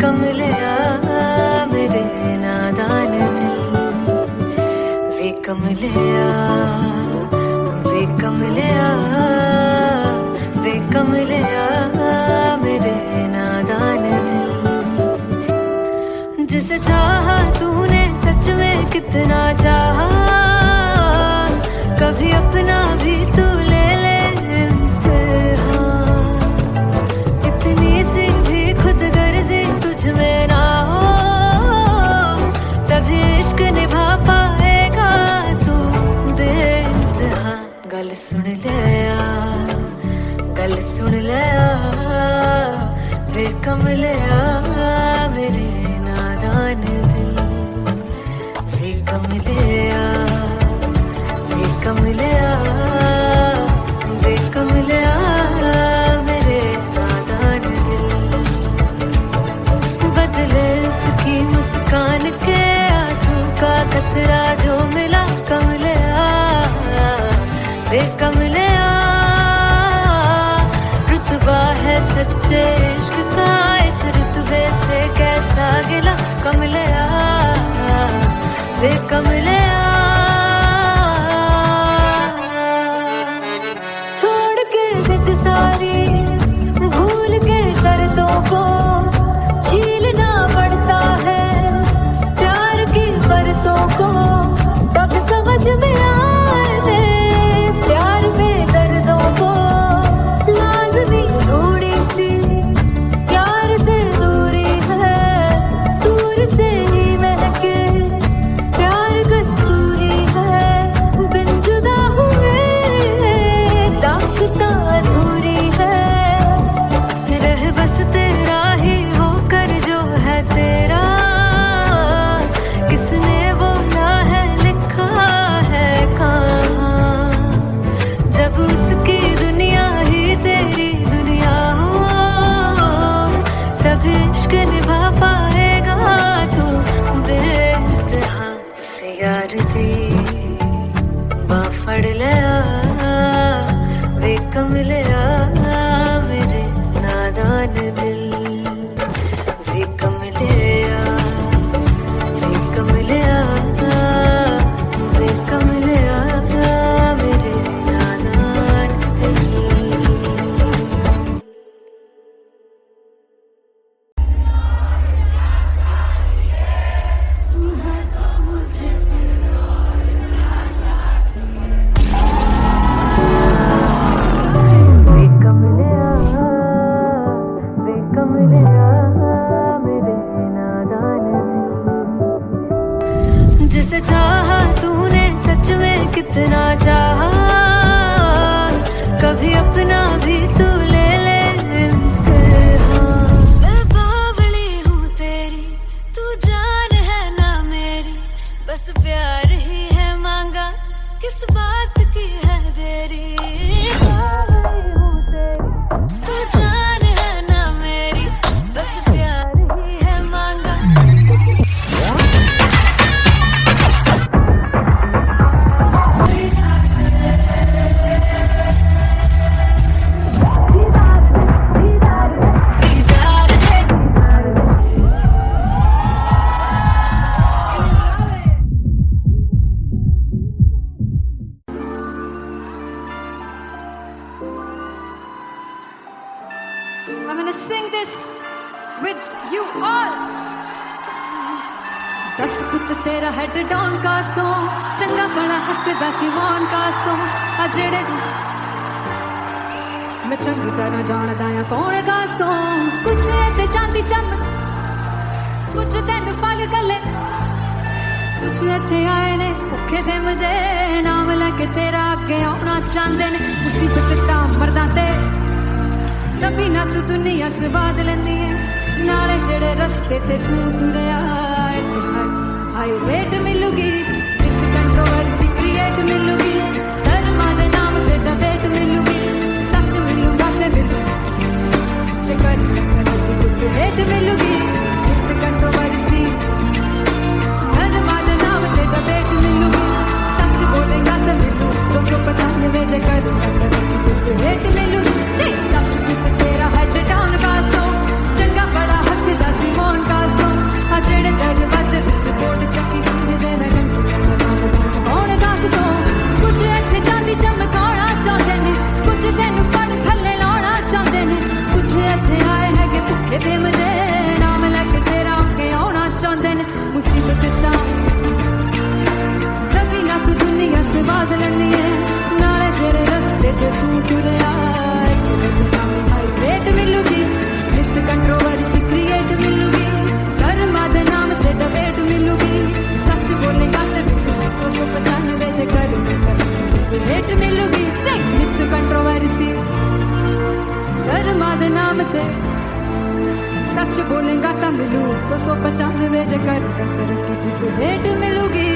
कमलिया मेरे नादान दिल, वे कमलिया, वे कमलिया, वे कमलिया मेरे नादान दिल। जिसे चाहा तूने सच में कितना चाहा, कभी अपना भी तू ले ले इम्तिहान। इतनी सी भी खुद गर्जी तुझ में ना हो, तभी इश्क निभा पाएगा तू बेइंतहा। गल सुन लिया, गल सुन लिया, वे कमलिया मेरे नादान दिल, वे कमलिया, वे कमलिया, वे कमलिया मेरे नादान दिल। बदले उसकी मुस्कान के आंसू का कतरा जो मिला कमलिया, वे कमलिया। रुतबा है सच्चे इश्क का, इस रुतबे से कैसा गिला कमलिया, वे कमलिया। छोड़ के जिद सारी, भूल के शर्तों को, झीलना पड़ता है प्यार की परतों को। तब समझ में आए प्यार में दर्दों को, लाज़मी थोड़ी सी प्यार से दूरी है, दूर से ही महके प्यार कस्तूरी है। बिन जुदा हुए दास्तां अधूरी है, रह बस तेरा ही होकर जो है तेरा। किसने बोला है लिखा है कहाँ, जब उसकी दुनिया ही तेरी दुनिया हो, तब इश्क निभा पाएगा तू बेइंतहा। से यार दी बां फड़ लिया, वे कमलिया मेरे नादान दिल, वे कमलिया, वे कमलिया, वे कमलिया मेरे नादान दिल। वे कमलिया, वे कमलिया मेरे नादान दिल। जिसे चाहा तूने सच में कितना चाहा, कभी अपना भी तू ले ले इम्तिहान। मैं बावली हूँ तेरी, तू जान है ना मेरी, बस प्यार ही है मांगा, किस बात की है देरी। बावली हूँ तेरी, तू जान है ना मेरी, बस प्यार ही है मांगा। I'm gonna sing this with you all. दस पुत तेरा हेड डाउन कास तो, चंगा बड़ा हसदा सी मौन कास तो। आ जेड़े मैं चंगी तरह जानदा आ कौन कास तो। कुछ ते चांदी चम, कुछ तेन फल गले, कुछ इत्थे आए ने भुखे फिमदे, नाम लैके तेरा अगे आउणा चाहंदे ने। मुसीबत दा मरदा ते तभी ना तू दुनिया स्वाद लेंदी है, नाले जेड़े रस्ते ते तू तुरया, हाई रेट मिलूगी, विच कंट्रोवर्सी क्रिएट मिलूगी, धर्मा दे नाम ते डिबेट मिलूगी, सच मिलूगा ते मिलू जे कर रेट मिलूगी, विच कंट्रोवर्सी धर्मा दे नाम ते डिबेट मिलूगी, सच बोलेगा ते मिलू 295 जे कर रेट मिलूगी। से दस तेरा हेड डाउन कास तो, चंगा बड़ा हसदा सी मौन प्रेम दे नाम लैके तेरा अगे आना चाहते ने मुसीबत दा नवीं तू दुनिया स्वाद लैंदी है नाले तेरे रस्ते ते तू तुरया रेट मिलूगी नित कंट्रोवर्सी क्रिएट मिलूगी कर्मा दे नाम ते डिबेट मिलूगी सच बोलेगा ते 295 जे कर रेट मिलूगी सही नित कंट्रोवर्सी कर्मा दे नाम ते सच बोलेगा तो मिलू 295 जे कर रेट मिलूगी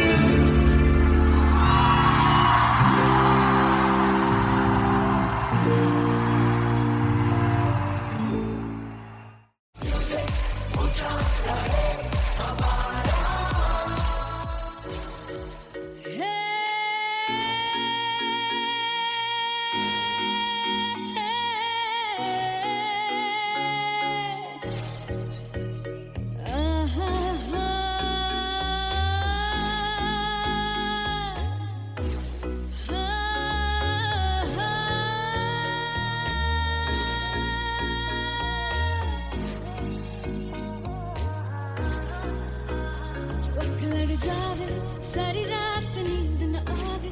जावे सारी रात नींद न आवे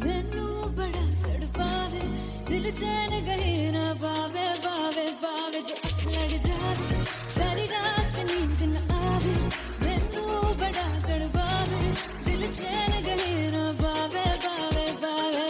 मैनू बड़ा तड़पावे दिल चैन गहे ना पावे पावे पावे जो अख लड़ जावे सारी रात नींद न आवे मैनू बड़ा तड़पावे दिल चैन गहे ना पावे पावे पावे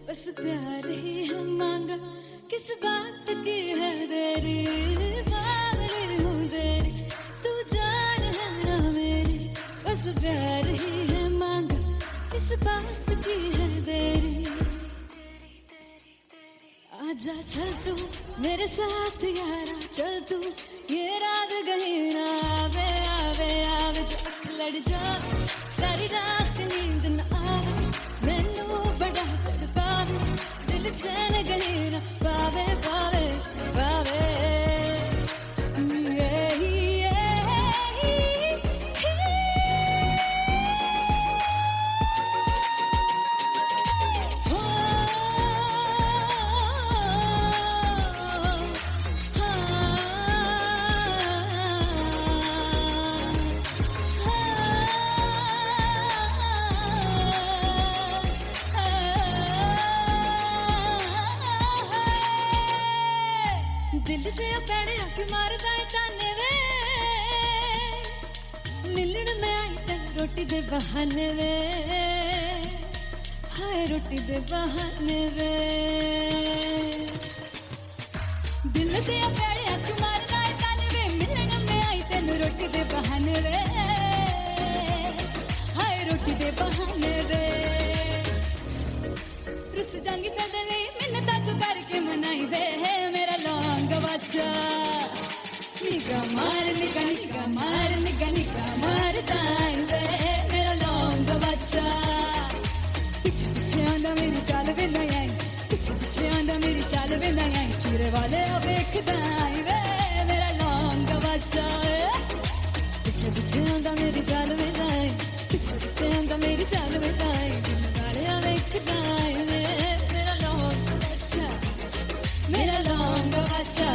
बस प्यार ही हम मांगा किस बात की है देरी पागल हूँ तेरी तू जान है ना मेरी बस प्यार ही है मांगा किस बात की है देरी आजा चल तू मेरे साथ यारा चल तू ये रात गही ना आवे आवे आवे जो अख लड़ जावे सारी रात नींद न आवे मैनू बड़ा तड़पावे दिल चैन गहे ना पावे पावे पावे दिल से पैड़े आके मारदा है ताने वे मिलन में आई तेन रोटी दे बहाने वे हाय रोटी दे बहाने वे दिल से पैड़े आके मारदा है ताने वे मिलन में आई तेन रोटी दे बहाने वे हाय रोटी दे बहाने वे रुस जांगी सदले मिन्नता तू करके मनाई वे मेरा लौंग बच्चा निगा मार ताई वे मेरा लौंग बच्चा पीछे पीछे आंदा मेरी चाल वे नहीं आई पीछे पीछे आंदा मेरी चाल वे नहीं आई चूरे वाले वेखदा आई वे मेरा लौंग बच्चा पीछे पीछे आंदा मेरी चाल वे नहीं आई पीछे पीछे आंदा मेरी चाल वे नहीं आई दिन वाले वेखदा आई वे मेरा लौंग बच्चा मेरा लौंग बच्चा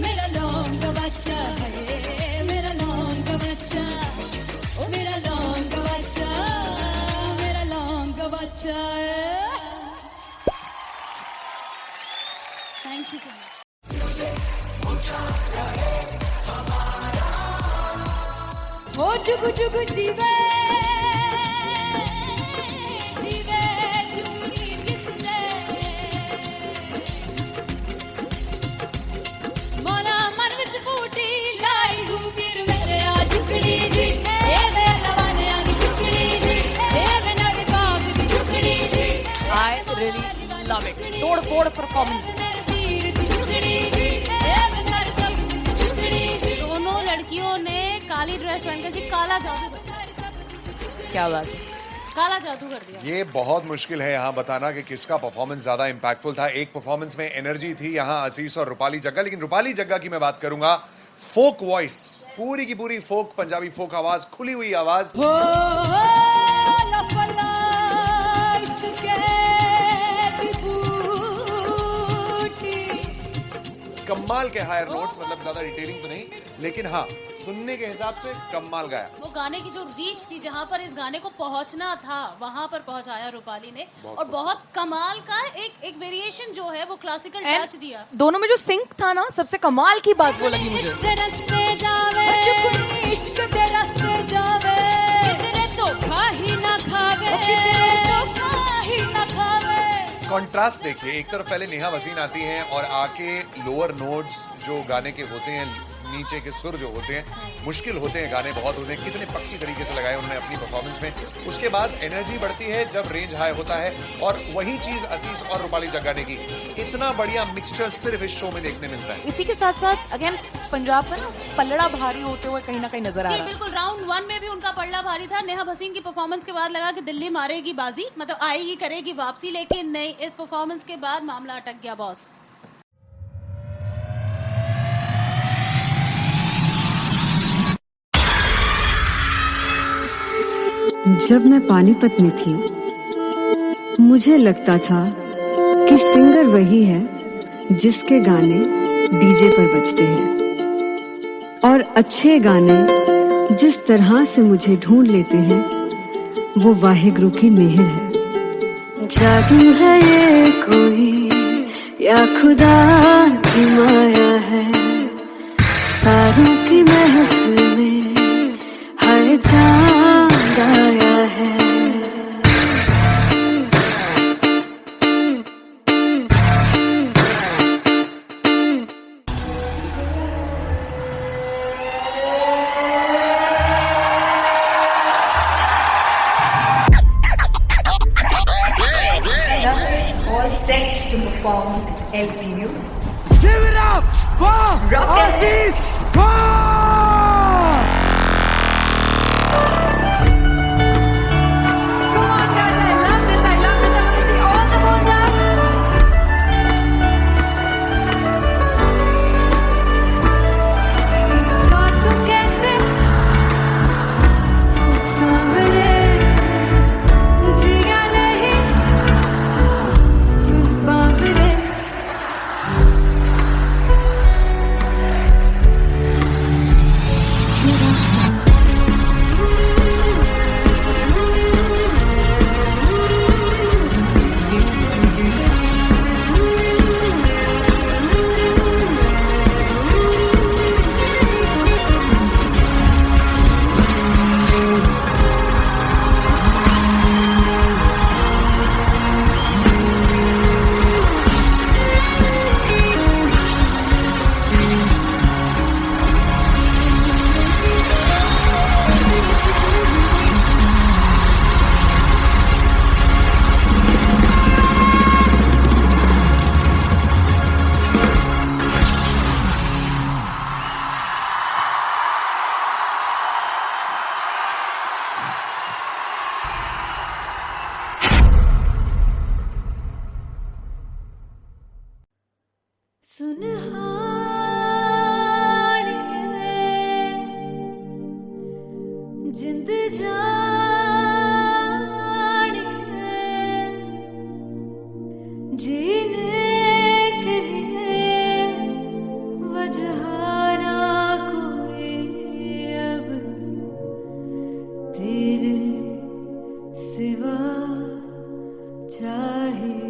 मेरा लौंग बच्चा मेरा लौंग बच्चा ओ मेरा लौंग बच्चा मेरा लौंग बच्चा थैंक यू सो मच ओ चुगु चुगु जीवे जीवे चुगुनी जिसने तोड़ परफॉर्मेंस। दोनों लड़कियों ने काली ड्रेस पहनकर जी काला जादू कर दिया। क्या बात, काला जादू कर दिया। ये बहुत मुश्किल है यहाँ बताना कि किसका परफॉर्मेंस ज्यादा इंपैक्टफुल था। एक परफॉर्मेंस में एनर्जी थी यहाँ असीस और रूपाली जग्गा, लेकिन रूपाली जग्गा की मैं बात करूंगा, फोक वॉइस, पूरी की पूरी फोक, पंजाबी फोक आवाज, खुली हुई आवाज, कमाल के हायर नोट्स, मतलब ज्यादा डिटेलिंग तो नहीं, लेकिन हाँ सुनने के हिसाब से कमाल गाया। वो गाने की जो रीच थी, जहाँ पर इस गाने को पहुंचना था वहां पर पहुंचाया रूपाली ने, और बहुत कमाल का एक वेरिएशन जो है वो क्लासिकल टच दिया। दोनों में जो सिंक था ना, सबसे कमाल की बात वो लगी मुझे। इश्क दे रस्ते जावे, इश्क दे रस्ते जावे, कितने धोखा ही ना खावे, कितने धोखा ही ना खावे। कॉन्ट्रास्ट देखिए, एक तरफ पहले नेहा वसीन आती हैं और आके लोअर नोट्स जो गाने के होते हैं, नीचे के सुर जो होते हैं, मुश्किल होते हैं, गाने बहुत होते हैं, कितने पक्की तरीके से लगाए उन्होंने अपनी परफॉर्मेंस में। उसके बाद एनर्जी बढ़ती है जब रेंज हाई होता है, और वही चीज असीस और रूपाली जग्गा ने की। इतना बढ़िया मिक्सचर सिर्फ इस शो में देखने मिलता है। इसी के साथ साथ अगेन पंजाब का ना पलड़ा भारी होते हुए कहीं ना कहीं नजर आ रहा है। बिल्कुल, राउंड 1 में भी उनका पलड़ा भारी था। नेहा भसीन की परफॉर्मेंस के बाद लगा कि दिल्ली मारेगी बाजी, मतलब आएगी, करेगी वापसी, लेकिन नहीं, इस परफॉर्मेंस के बाद मामला अटक गया बॉस। जब मैं पानीपत में थी, मुझे लगता था कि सिंगर वही है जिसके गाने डीजे पर बजते हैं, और अच्छे गाने जिस तरह से मुझे ढूंढ लेते हैं वो वाहिगुरु की मेहर है। जादू है ये कोई या खुदा की माया है, तारों की महफिल में हर चांद आया है। All set to perform LPU. Give it up for Aziz Khan! Come on guys, I love this, I love this. I want to see all the balls up. और तुम कैसे सांवरे जिया नहीं सुन बावरे। सुनहारी जिंद जानी है, जीने के लिए वजह ना कोई अब तेरे सिवा चाहिए।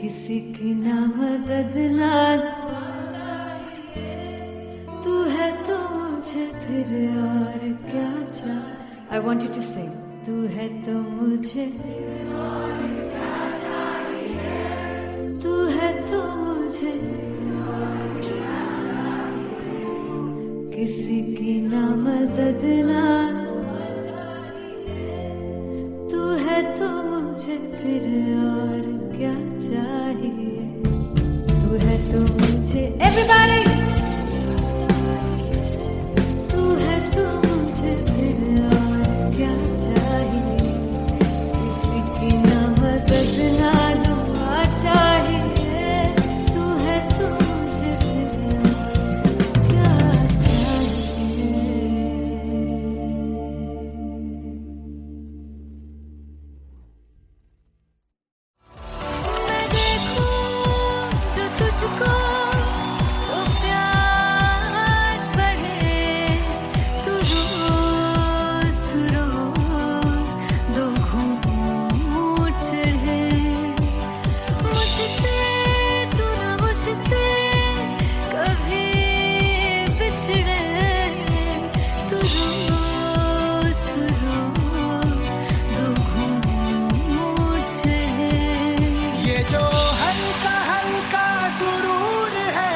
किसी की ना मदद ना तू है तो मुझे फिर और क्या चाहिए. I want you to sing. तू है तो मुझे तू है तो मुझे किसी की ना मदद ना तू है तो मुझे फिर और क्या चाहिए. तू है तो मुझे everybody तू है तो मुझे फिर और क्या चाहिए. किसी की ना मदद ना दुआ चाहिए. तू है तो मुझे फिर और क्या चाहिए. मैं देखूं जो तुझको तो प्यास बढ़े. तू रोज दो घूंट चढ़े. मुझसे तू ना मुझसे कभी बिछड़े. तू रोज दो घूंट चढ़े. ये जो हल्का हल्का सुरूर है,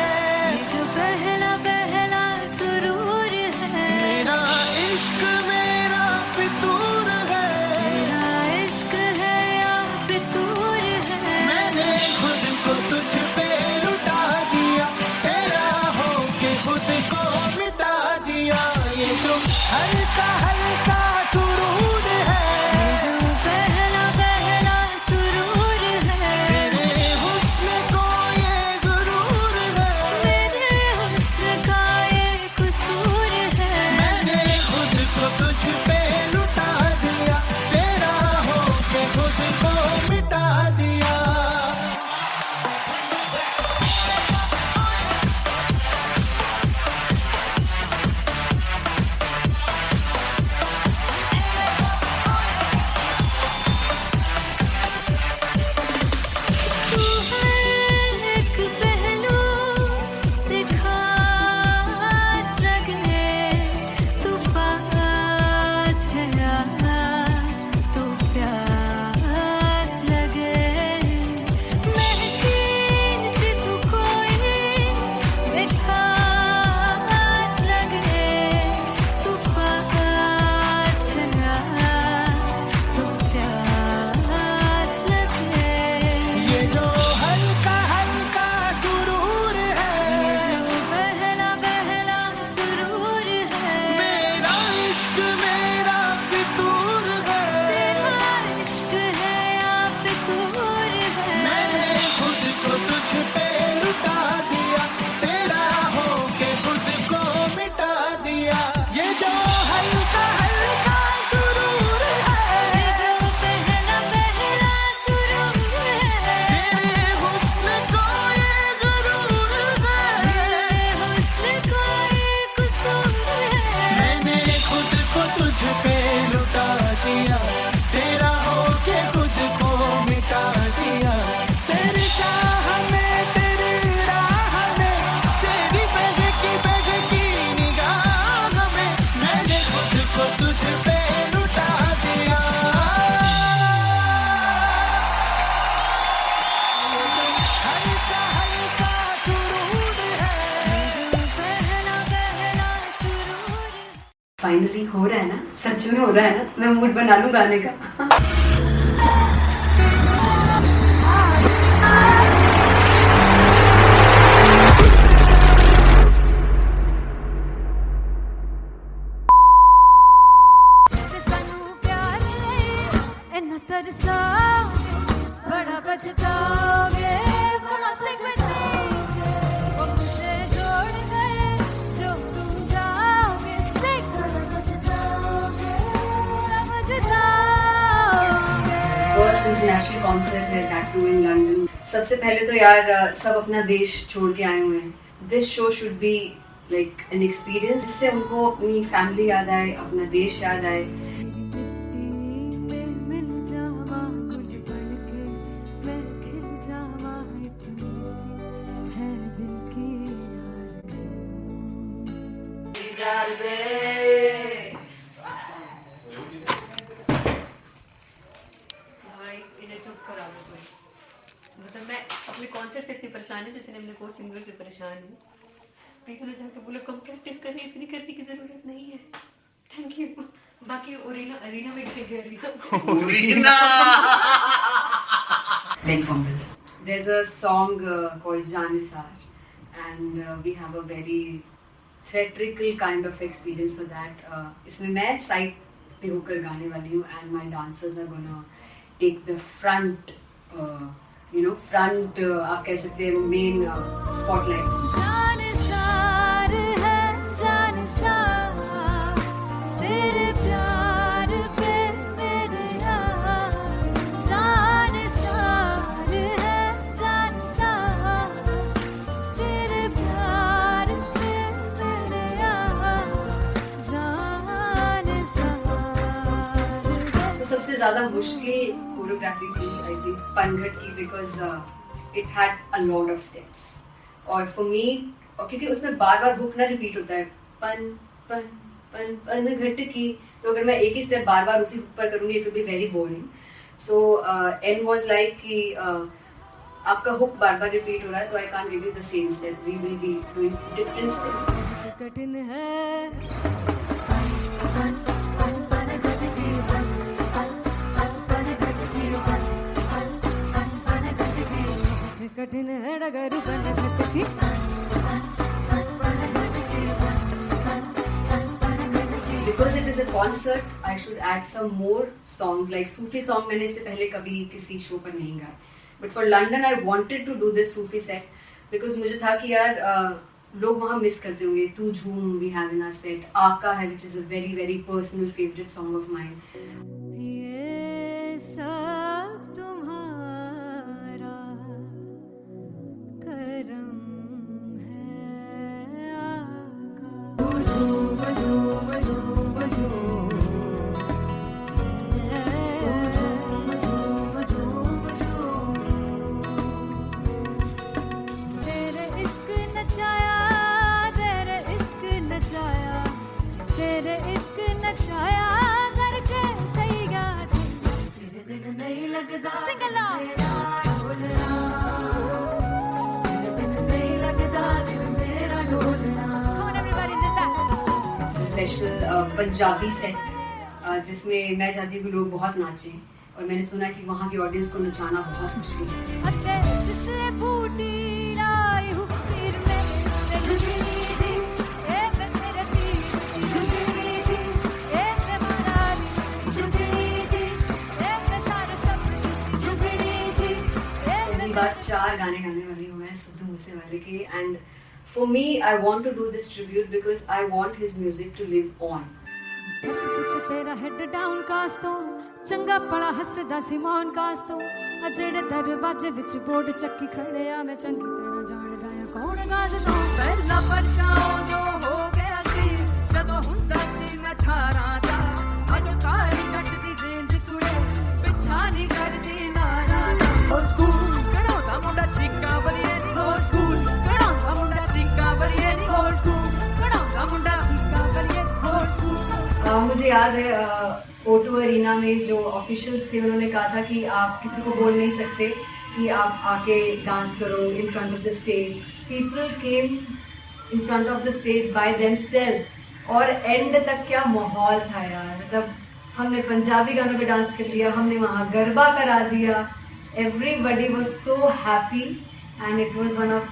ये जो पहला पहला सुरूर है. मेरा इश्क मेरा फितूर है. तेरा इश्क है या फितूर है. मैंने खुद को तुझ पे लुटा दिया, तेरा होके खुद को मिटा दिया. ये जो हल्का हल्का सुरूर है, ये जो पहला पहला सुरूर है. तेरे हुस्न को ये गुरूर है. मेरे हुस्न का ये कसूर है. मैंने खुद को तुझ पे लुटा दिया, तेरा होके खुद को मिटा दिया. तू है एक पहलू से खास लगे. तू पास है आज तो प्यास लगे. महकी सी तू कोई मिठास लगे. तू पास है आज तो प्यास लगे. ये जो हल्का हल्का सुरूर है, ये जो पहला पहला सुरूर है. मेरा इश्क मेरा फितूर है. तेरा इश्क है या फितूर है. मैंने खुद को तुझ पे लुटा दिया, तेरा होके खुद को मिटा दिया. ये जो हल्का हल्का सुरूर है, ये जो पहला पहला सुरूर है. तेरे हुस्न को ये गुरूर है. तेरे हुस्न का ये कसूर है. मैंने खुद को तुझ पे लुटा दिया, तेरा होके खुद को मिटा दिया. तेरी चाह में तेरी राह में तेरी बहकी निगाह में मैंने खुद को तुझ पे लुटा दिया. हल्का हल्का सुरूर है. जो पहला पहला सुरूर है. फाइनली हो रहा है ना, सच में हो रहा है ना. मैं मूड बना लूं गाने का. ਤੇ ਸਾਨੂੰ ਪਿਆਰ ਲਈ ਇੰਨਾ ਤਰਸਾਓਗੇ, ਬੜਾ पछताओगे. बड़ा सिखते वो मुझे जोड़ कर जो तुम जाओगे. से बड़ा पछताओगे, बड़ा पछताओगे. फर्स्ट इंटरनेशनल कॉन्सर्ट है दैट टू इन लंदन. सबसे पहले तो यार सब अपना देश छोड़ के आए हुए हैं. This show should be like an experience जिससे उनको अपनी फैमिली याद आए, अपना देश याद आए. मिल जावा गुल बन के मैं खिल जावा दे। भाई इन्हें चुप करा दो कोई। मतलब मैं अपने कॉन्सर्ट से इतनी परेशान हूँ जितने अपने को सिंगर से परेशान हूँ। प्लीज उन्हें जाके बोलो कम प्रैक्टिस करनी, इतनी करने की जरूरत नहीं है। Thank you. बाकी अरीना में गए arena Very fumble. There's a song called Janisar, and we have a very theatrical kind of experience for that. इसमें मैं साइड पे होकर गाने वाली हूँ, and my dancers are gonna take the front, front आप कह सकते हैं main spotlight. जानसार है जानसार तेरे प्यार पे मेरे यार, जानसार है जानसार तेरे प्यार पे मेरे यार, जानसार है। तो सबसे ज़्यादा मुश्किल कोरियोग्राफी थी आई थिंक पनघट की, because it had a lot of steps, और फॉर मी, और क्योंकि उसमें बार बार हुक ना रिपीट होता है, पन पन पन पन घट की, तो अगर मैं एक ही स्टेप बार बार उसी हुक पर करूंगी it will be very boring. So an was like कि आपका हुक बार बार रिपीट हो रहा है तो I can't give you the same step, we will be doing different steps. कठिन है कठिन है डगर बनत की. Because it is a concert, I should add some more songs. Like Sufi song मैंने इससे पहले कभी किसी शो पर नहीं गाया. But for London, I wanted to do this Sufi set because मुझे था कि यार लोग वहाँ मिस करते होंगे. तू झूम we have in our set. आका है which is a very very personal favorite song of mine. ये सब तुम्हारा करम है आका. तेरे इश्क नचाया तेरे इश्क नचाया तेरे इश्क नचाया करके सैया तेरे बिन नहीं लगदा सिंगला ढोलना तेरे बिन नहीं लगदा दिल मेरा ढोलना. Come on everybody do that. Special Punjabi set जिसमें मैं चाहती हूँ कि लोग बहुत नाचें, और मैंने सुना कि वहाँ की ऑडियंस को नचाना बहुत मुश्किल है. अते जिसने बूटी लाई हूँ सिर में ते झुकनी जी ए मेरे तीर झुकनी जी ए मारा झुकनी जी ए सारे सब झुकनी जी पहली बार 4 गाने गाने वाली हूँ मैं सिद्धू मूसेवाले के, and for me I want to do this tribute because I want his music to live on. बस पुत तेरा हेड डाउन कास तो चंगा पड़ा हसदा सिमोन कास तो अजेड़े दरवाजे विच बोर्ड चक्की खड़े आ मैं चंगी तरह जानदा आ कौन गाज तो पहला बच्चा जो हो गया सी जदों हुंदा सी मैं 18 दा अज काली जट दी रेंज कुड़े पिछा नहीं करदी नारा हो स्कूल कढ़ाउंदा मुंडा चीका बलिए नी हो स्कूल कढ़ाउंदा मुंडा चीका बलिए नी हो स्कूल कढ़ाउंदा मुंडा चीका बलिए हो स्कूल. मुझे याद है O2 अरीना में जो ऑफिशियल्स थे उन्होंने कहा था कि आप किसी को बोल नहीं सकते कि आप आके डांस करो in front of the stage. People came in front of the stage by themselves, और एंड तक क्या माहौल था यार. मतलब हमने पंजाबी गानों पे डांस कर लिया, हमने वहाँ गरबा करा दिया. Everybody was so happy and it was one of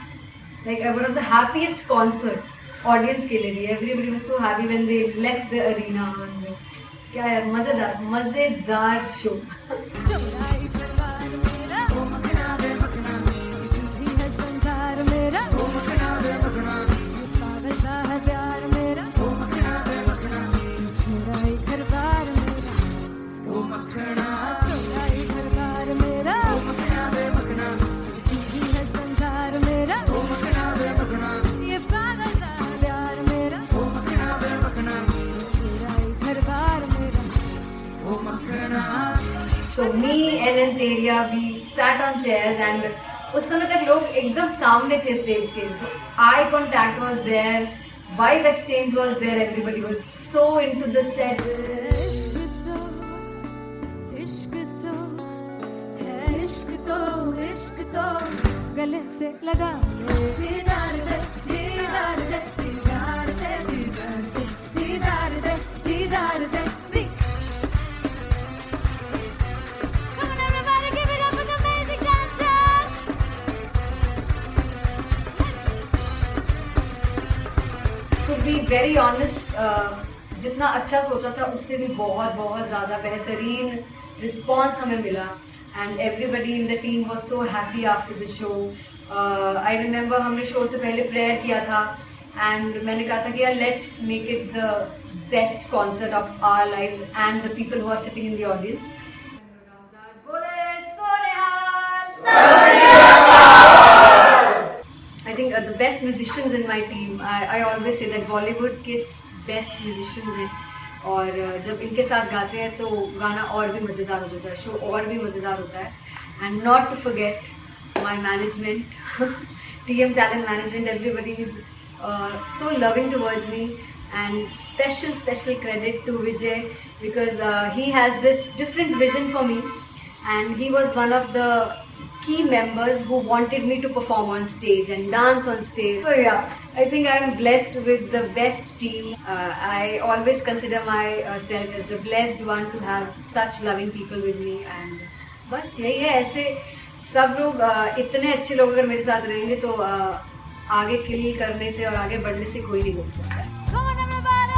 the happiest concerts audience के लिए भी. Everybody was so happy when they left the arena. क्या यार मजेदार शो. चुराई परवार मेरा ओ मखना वे मखना तू है संसार मेरा ओ मखना वे मखना पागल सा है प्यार मेरा ओ मखना वे मखना चुराई परवार मेरा ओ मखना चुराई परवार मेरा ओ मखना वे मखना तू है संसार मेरा ओ मखना वे मखना ये पागल सा है प्यार मेरा ओ मखना वे मखना चुराई परवार मेरा. So me and Antelia, we sat on chairs and उस समय तक लोग एकदम सामने थे स्टेज के. So eye contact was there, vibe exchange was there. Everybody was so into the set. इश्क तो गले से लगा दीदार दे दीदार दे दीदार दे दीदार दे दीदार दे Come on everybody, give it up for the amazing dancers. To be very honest, जितना अच्छा सोचा था उससे भी बहुत बहुत ज़्यादा बेहतरीन रिस्पॉन्स हमें मिला. And everybody in the team was so happy after the show. I remember हमने शो से पहले प्रेयर किया था and मैंने कहा था कि यार let's make it the best concert of our lives and the people who are sitting in the audience. I think the best musicians in my team. I always say that Bollywood के best musicians हैं. और जब इनके साथ गाते हैं तो गाना और भी मज़ेदार हो जाता है, शो और भी मज़ेदार होता है. And not to forget my management, TM Talent Management, everybody is so loving towards me. And special credit to Vijay because he has this different vision for me and he was one of the key members who wanted me to perform on stage and dance on stage. So yeah, I think I'm blessed with the best team. I always consider myself as the blessed one to have such loving people with me. And बस यही है, ऐसे सब लोग इतने अच्छे लोग अगर मेरे साथ रहेंगे तो आगे किल करने से और आगे बढ़ने से कोई नहीं रोक सकता है. Come on everybody.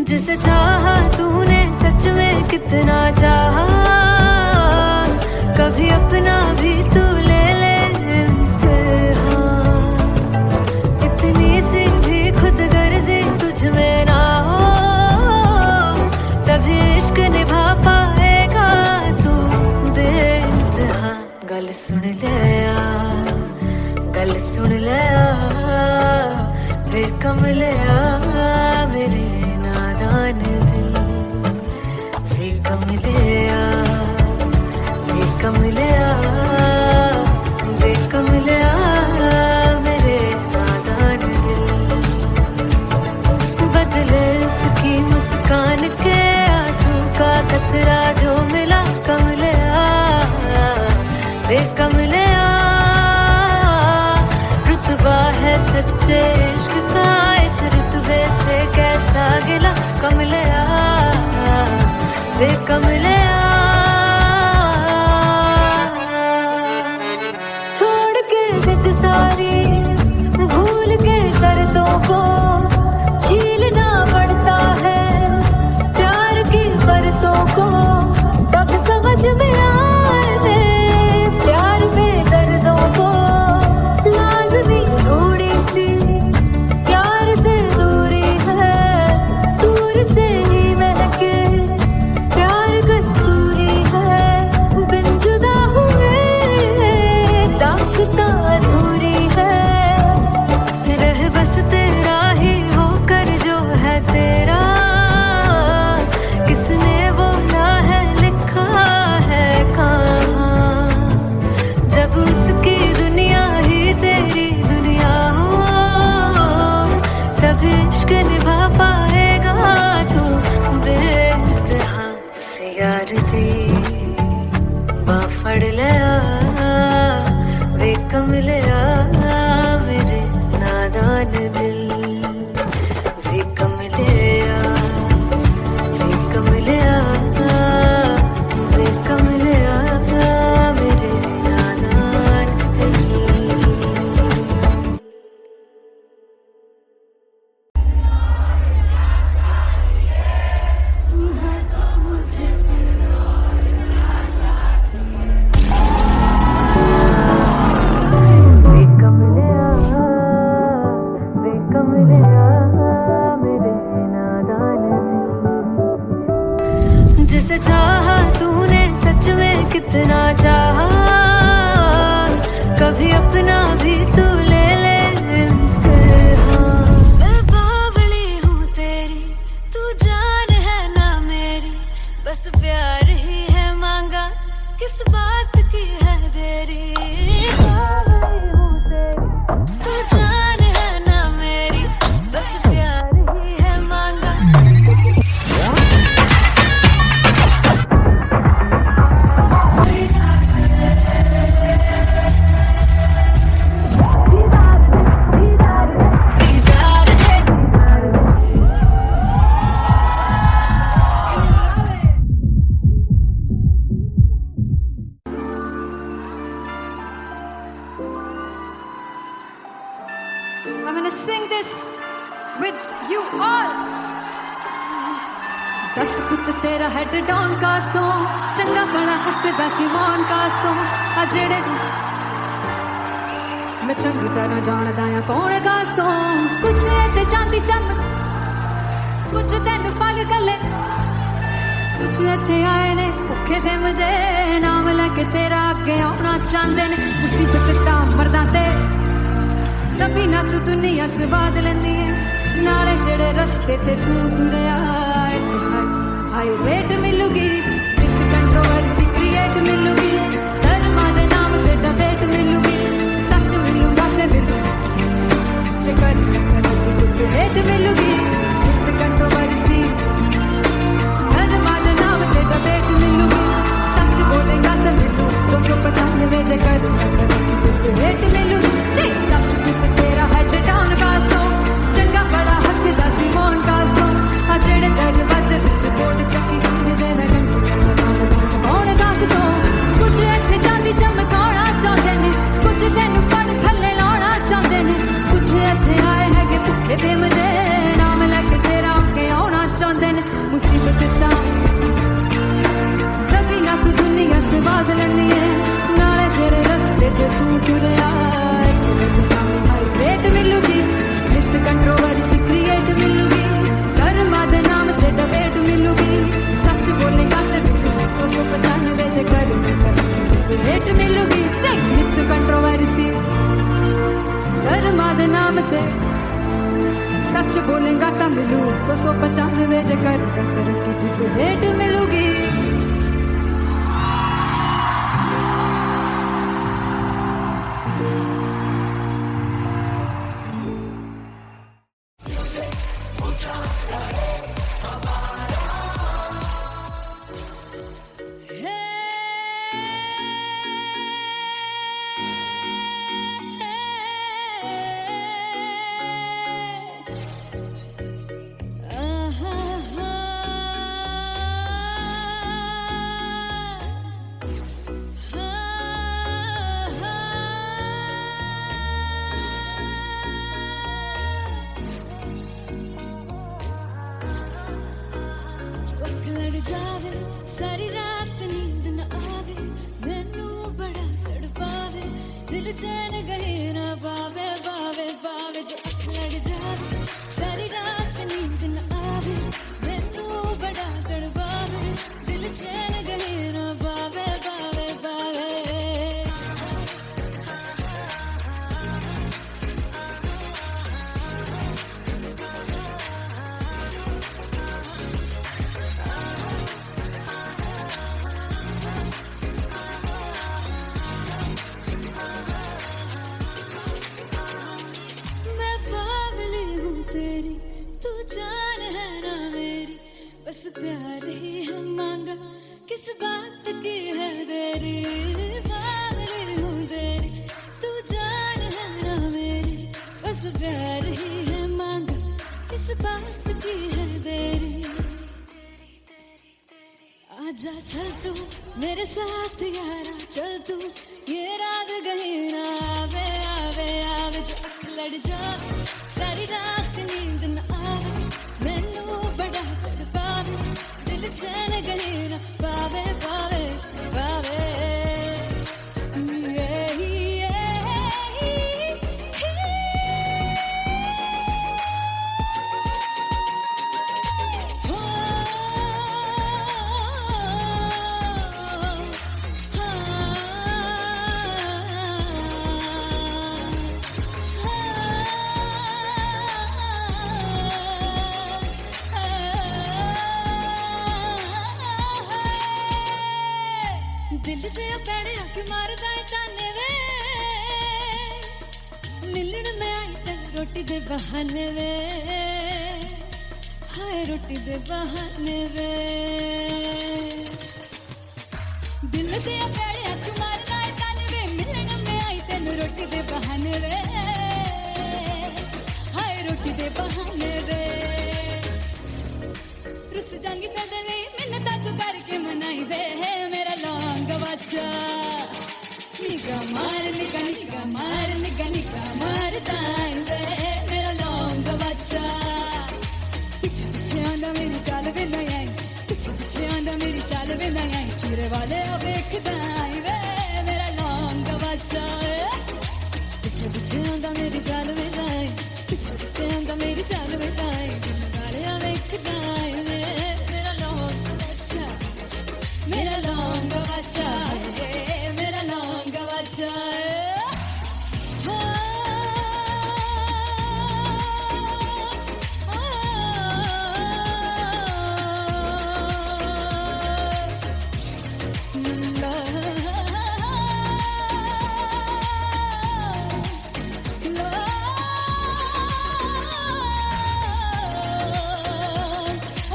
जिसे चाहा तूने सच में कितना चाहा, कभी अपना भी तू ले ले इम्तिहान. इतनी सी भी खुद गर्जी तुझ में ना हो तभी इश्क निभा पाएगा तू बेइंतहा. गल सुन ले गल सुन ले वे कमले मेरे नादान दिल. वे कमले मेरे नादान दिल. बदले उसकी मुस्कान के आंसू का कतरा जो मिला कमले वे कमले. रुतबा है सच्चे इश्क का इस रुतबे से कैसा गिला कमले वे कमले. छोड़ के जिद सारी भूल के शर्तों को छीलना पड़ता है प्यार की परतों को. तब समझ में आए प्यार में दर्दों को लाज़मी थोड़ी सी प्यार से दूरी है. दूर से ही महके प्यार कस्तूरी से चाहा तूने सच में कितना चाहा, कभी अपना भी तू ले ले इम्तिहान। मैं बावली हूँ तेरी, तू जान है ना मेरी, बस प्यार ही है मांगा, किस बात की है देरी। बावली हूँ तेरी, तू जान है ना मेरी, बस प्यार ही है मांगा। I'm gonna sing this with you all. दस पुत तेरा हेड डाउन कास तो चंगा बड़ा हसदा सिमोन कास तो अजेड़े मैं चंगी तरह जानदा या कौन कास तो कुछ ते चांदी चम कुछ तेन फल गले कुछ इत्थे आए ने भुखे फिमदे नाम लेके तेरा अगे आउणा चाहंदे ने मुसीबत दा मरदा ते तभी ना तू दुनिया स्वाद लेंदी है नाले जेड़े रस्ते ते तू तुरया हाई रेट मिलूगी इस कंट्रोवर्सी क्रिएट मिलूगी धर्मा दे नाम ते डिबेट मिलूगी सच मिलूगा ते मिलू जेकर रेट मिलूगी इस कंट्रोवर्सी धर्मा दे नाम ते डिबेट मिलूगी सच बोलेगा ते मिलू 295 जेकर रेट मिलूगी से तेरा हेड डाउन कास्तो चंगा बड़ा हसदा सिमोन कास्तो आ जेड़े दरवाजे विच कोट चक्की दे मैं कौन कास्तो कुछ इत्थे चांदी चमकाउणा चाहंदे ने कुछ तैनू फड़ थल्ले लाउणा चाहंदे ने कुछ इत्थे आए हैगे भुखे फिमदे नाम लेके तेरा अगे आउणा चाहंदे ने मुसीबत तां कभी ना तू दुनिया स्वाद लैंदी है नाले तेरे रस्ते ते तू तुरया रेट मिलूगी नित कंट्रोवर्सी क्रिएट मिलूगी धर्मा दे नाम ते डिबेट मिलूगी सच बोलेगा ते 295 जेकर रेट मिलूगी से नित कंट्रोवर्सी धर्मा दे नाम ते सच बोलेगा ता मिलू 295 जेकर रेट मिलूगी। सारी रात नींद न आवे मैनू बड़ा तड़पावे दिल चैन गहे ना पावे पावे पावे जो अख लड़ जावे सारी रात नींद न आवे मैनू बड़ा तड़पावे दिल चैन गहे ना पावे पावे पावे बस प्यार ही है मांगा किस बात की है देरी बावली हूँ तेरी तू जान है ना मेरी बस प्यार ही है मांगा किस बात की है देरी आजा चल तू मेरे साथ यारा चल तू ये रात गही ना आवे आवे आवे जो अख लड़ जावे सारी रात नींद न आवे मैनू बड़ा तड़पावे दिल चैन गही ना पावे पावे पावे ते पैणे आके मारदा है ताने वे मिलण में आई तेन रोटी दे बहाने वे हाय रोटी दे बहाने वे दिल ते पैणे आके मारदा है ताने वे मिलण में आई तेन रोटी दे बहाने वे हाय रोटी दे बहाने वे रुस जांगी सदले मिन्नत तू करके मनाई वे मेरा लौंग बच्चा निगा मार ताई वे मेरा लौंग बच्चा पिछे पिछे आंदा मेरी चाल वे नहीं आई पिछे पिछे आंदा मेरी चाल वे नहीं आई चूरे वाले देखदा आई वे मेरा लौंग बच्चा पिछे पिछे आंदा मेरी चाल वे नहीं आई पिछे पिछे आंदा मेरी चाल वे नहीं आई दिल वाले देखदा आई वे मेरा लौंग बच्चा मेरा लौंग बच्चा मेरा लौंग बच्चा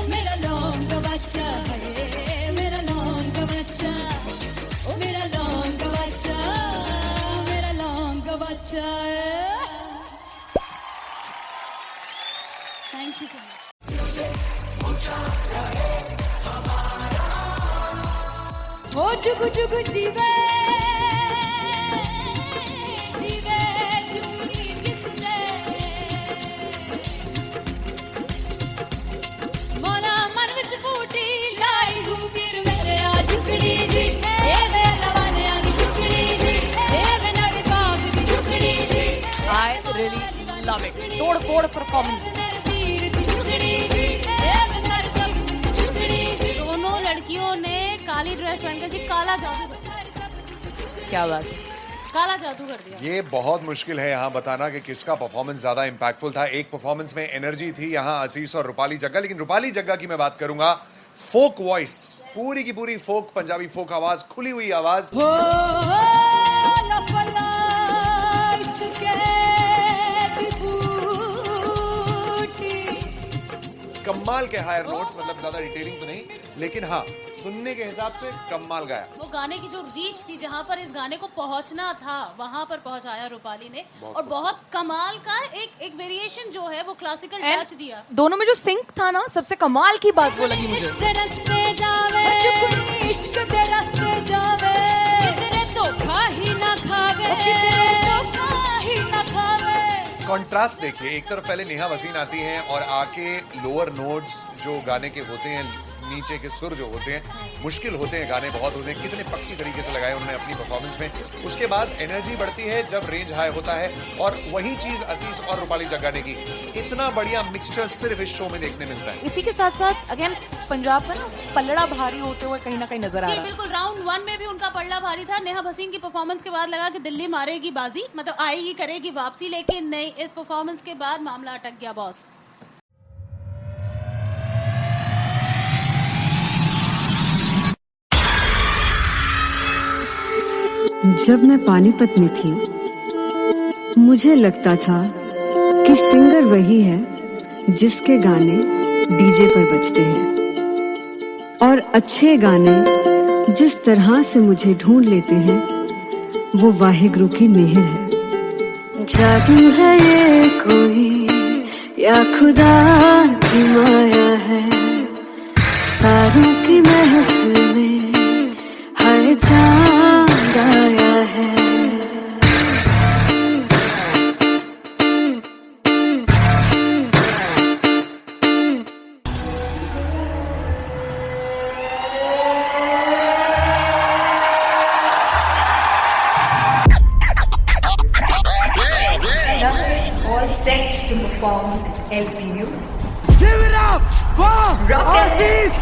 मेरा लौंग बच्चा मेरा लौंग बच्चा ओ मेरा लौंग बच्चा मेरा लौंग बच्चा थैंक यू सो मच हो जुगु जुगु जीवे जीवे जुगनी जिसने मोला मन विच बूटी लाई गुबीर मेरे आ झुकड़ी जी ए मेरे लवाने आगी झुकड़ी जी ए मेरा विभाग की झुकड़ी जी I really love it. तोड़ फोड़ परफॉर्मेंस. मेरे वीर की झुकड़ी जी ए मैं सारे सब की झुकड़ी जी दोनों लड़कियों ने काली ड्रेस पहनकर जी काला जादू क्या बात है. काला जादू कर दिया। ये बहुत मुश्किल है यहाँ बताना कि किसका परफॉर्मेंस ज्यादा इंपैक्टफुल था। एक परफॉर्मेंस में एनर्जी थी यहाँ असीस और रूपाली जग्गा, लेकिन रूपाली जग्गा की मैं बात करूंगा फोक वॉइस, पूरी की पूरी फोक, पंजाबी फोक आवाज, खुली हुई आवाज। हो लफला इश्क़े दी बूटी कमाल के हायर नोट्स, मतलब ज्यादा डिटेलिंग तो नहीं, लेकिन हाँ सुनने के हिसाब से कमाल गाया। वो गाने की जो रीच थी, जहाँ पर इस गाने को पहुंचना था वहां पर पहुंचाया रूपाली ने, और बहुत कमाल का एक वेरिएशन जो है वो क्लासिकल टच दिया। दोनों में जो सिंक था ना, सबसे कमाल की बात वो लगी मुझे. इश्क दे रस्ते जावे इश्क दे रस्ते जावे कितने धोखा ही ना खावे धोखा ही ना खावे। कॉन्ट्रास्ट देखिए, एक तरफ पहले नेहा वसीन आती हैं और आके लोअर नोट्स जो गाने के होते हैं, नीचे के सुर जो होते हैं, मुश्किल होते हैं, गाने बहुत होते हैं, कितने पक्की तरीके से लगाए उन्होंने अपनी परफॉर्मेंस में। उसके बाद एनर्जी बढ़ती है जब रेंज हाई होता है, और वही चीज असीस और रूपाली जग्गा ने की। इतना बढ़िया मिक्सचर सिर्फ इस शो में देखने मिलता है। इसी के साथ साथ अगेन पंजाब का ना पल्लड़ा भारी होते हुए कहीं ना कहीं नजर आ जी रहा है. बिल्कुल, राउंड 1 में भी उनका पल्ला भारी था। नेहा भसीन की परफॉर्मेंस के बाद लगा कि दिल्ली मारेगी बाजी, मतलब आएगी करेगी वापसी, लेकिन नहीं, इस परफॉर्मेंस के बाद मामला अटक गया बॉस। जब मैं पानीपत में थी मुझे लगता था कि सिंगर वही है जिसके गाने डीजे पर बजते हैं, और अच्छे गाने जिस तरह से मुझे ढूंढ लेते हैं वो वाहिगुरु की मेहर है। जादू है ये कोई या खुदा की माया है, तारों की महफिल में हर चांद आया है। All set to perform LPU. Give it up for Rock and Aziz